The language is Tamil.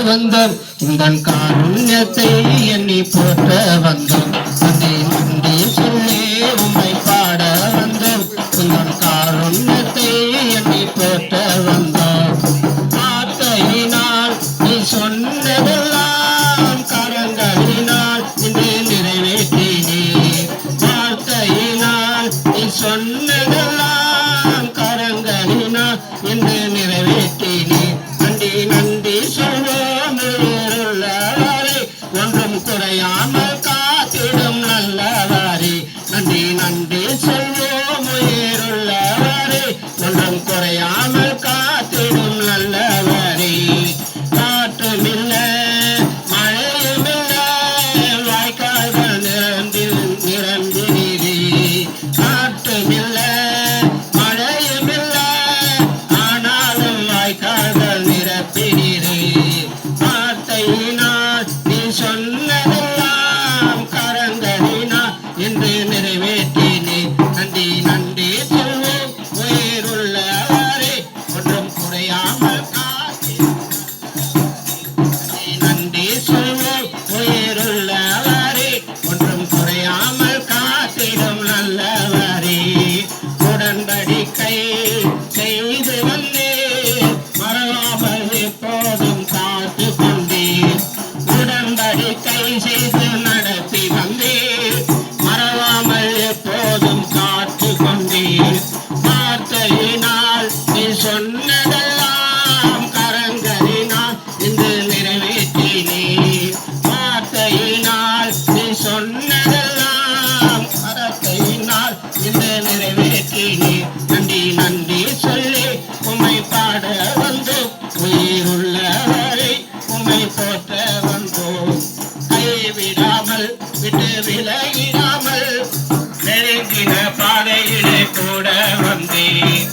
வந்தோம் உந்தன் காருண்யத்தை எண்ணி போற்ற வந்தோம் நன்றி நன்றி சொல்லி உம்மை பாட வந்தோம் உந்தன் காருண்யத்தை எண்ணி போற்ற வந்தோம் வார்த்தையினால் நீ சொன்னதெல்லாம் கரங்களினால் இன்று நிறைவேற்றினீர் வார்த்தையினால் நீ சொன்னதெல்லாம் கரங்களினால் இன்று நிறைவேற்றினீர் நன்றி நன்றி சொல்வோம் உயிருள்ளவரே ஒன்றும் குறையாமல் காத்திடும் நல்லவரே நன்றி நன்றி சொல்வோம் உயிருள்ளவரே ஒன்றும் குறையாமல் காத்திடும் நல்லவரே காற்றுமில்ல மழையுமில்ல வாய்க்கால்கள் நிரம்பினீரே காற்றுமில்ல மழையுமில்ல ஆனாலும் வாய்க்கால்கள் நிரப்பினீரே வார்த்தையினால் நீ சொன்னதெல்லாம் கரங்களினால் என்று நிறைவேற்றினே நன்றி நன்றி சொல்வோம் உயிருள்ளவரே ஒன்றும் குறையாமல் நன்றி சொல்வோம் உயிருள்ளவரே ஒன்றும் குறையாமல் காத்திடும் நல்லவரே உடன்படிக்கை செய்து வந்தேன் மறவாமல் எப்போதும் காத்து கொண்டேன் உடன்படிக்கை செய்து நடத்தி வந்தேன் மறவாமல் எப்போதும் காத்து கொண்டேன் வார்த்தையினால் நீ சொன்னதெல்லாம் கரங்களினால் இன்று நிறைவேற்றினீர் வார்த்தையினால் நீ சொன்னதெல்லாம் கரத்தையினால் இன்று நிறைவேற்றினீர் நன்றி நன்றி சொல்லி உம்மை பாட வந்தோம் உயிருள்ளவரை உம்மை போற்ற வந்தோம் கைவிடாமல் விட்டு விலகிடாமல் நெருங்கின பாதையிலே கூட வந்தேன்